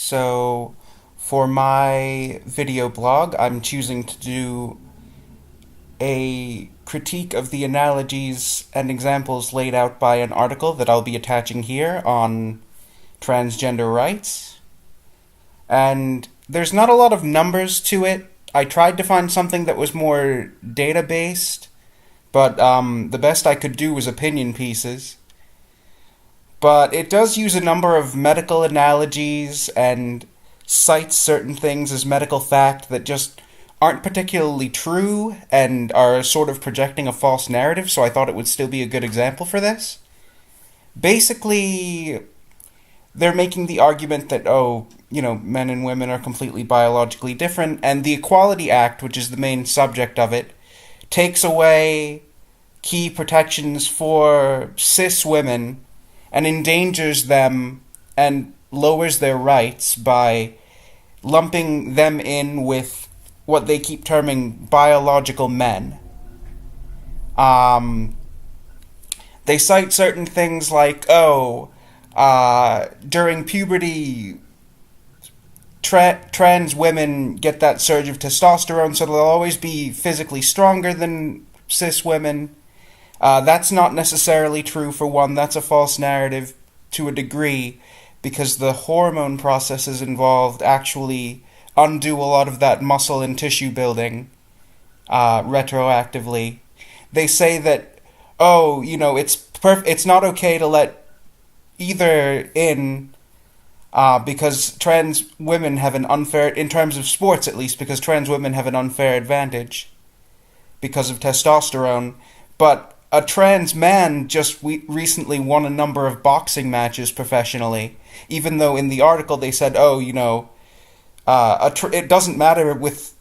So, for my video blog, I'm choosing to do a critique of the analogies and examples laid out by an article that I'll be attaching here on transgender rights. And there's not a lot of numbers to it. I tried to find something that was more data based, but the best I could do was opinion pieces. But it does use a number of medical analogies and cites certain things as medical fact that just aren't particularly true and are sort of projecting a false narrative, so I thought it would still be a good example for this. Basically, they're making the argument that, men and women are completely biologically different, and the Equality Act, which is the main subject of it, takes away key protections for cis women and endangers them and lowers their rights by lumping them in with what they keep terming biological men. They cite certain things like, during puberty, trans women get that surge of testosterone, so they'll always be physically stronger than cis women. That's not necessarily true, for one. That's a false narrative to a degree, because the hormone processes involved actually undo a lot of that muscle and tissue building retroactively. They say that, it's not okay to let either in because trans women have an unfair, in terms of sports at least, because trans women have an unfair advantage because of testosterone. But a trans man just recently won a number of boxing matches professionally, even though in the article they said, it doesn't matter with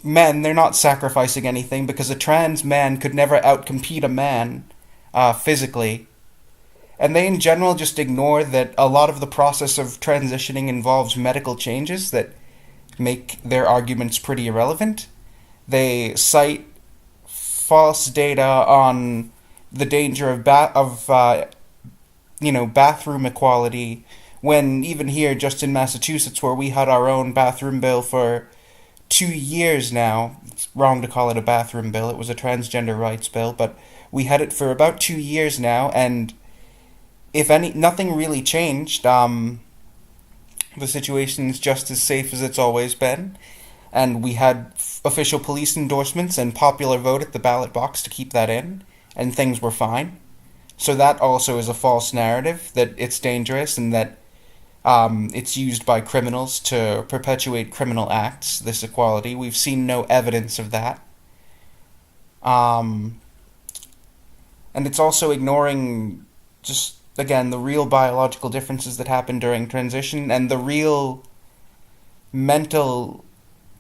men, they're not sacrificing anything because a trans man could never outcompete a man physically. And they in general just ignore that a lot of the process of transitioning involves medical changes that make their arguments pretty irrelevant. They cite false data on the danger of bathroom equality, when even here, just in Massachusetts, where we had our own bathroom bill for 2 years now, it's wrong to call it a bathroom bill, it was a transgender rights bill, but we had it for about 2 years now, and nothing really changed. The situation is just as safe as it's always been, and we had official police endorsements and popular vote at the ballot box to keep that in, and things were fine. So that also is a false narrative, that it's dangerous and that it's used by criminals to perpetuate criminal acts, this equality. We've seen no evidence of that. And it's also ignoring just, again, the real biological differences that happen during transition and the real mental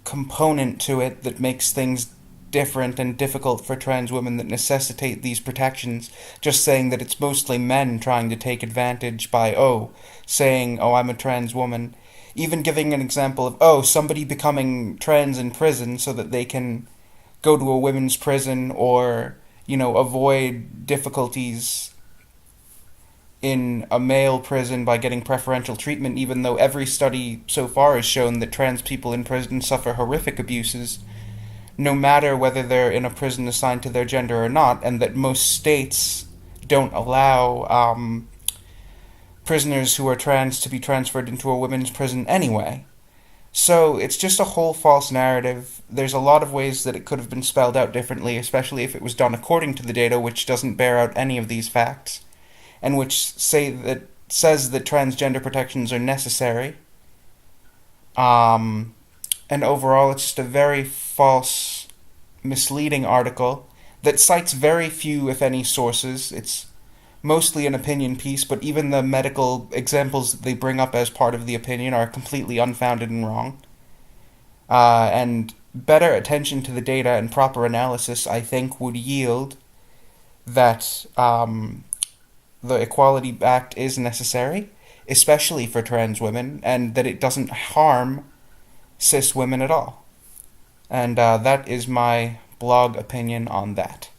component to it that makes things different and difficult for trans women that necessitate these protections. Just saying that it's mostly men trying to take advantage by, saying, I'm a trans woman. Even giving an example of, somebody becoming trans in prison so that they can go to a women's prison or, avoid difficulties in a male prison by getting preferential treatment, even though every study so far has shown that trans people in prison suffer horrific abuses, no matter whether they're in a prison assigned to their gender or not, and that most states don't allow prisoners who are trans to be transferred into a women's prison anyway. So it's just a whole false narrative. There's a lot of ways that it could have been spelled out differently, especially if it was done according to the data, which doesn't bear out any of these facts, and which says that transgender protections are necessary. And overall, it's just a very false, misleading article that cites very few, if any, sources. It's mostly an opinion piece, but even the medical examples that they bring up as part of the opinion are completely unfounded and wrong. And better attention to the data and proper analysis, I think, would yield that the Equality Act is necessary, especially for trans women, and that it doesn't harm cis women at all. And that is my blog opinion on that.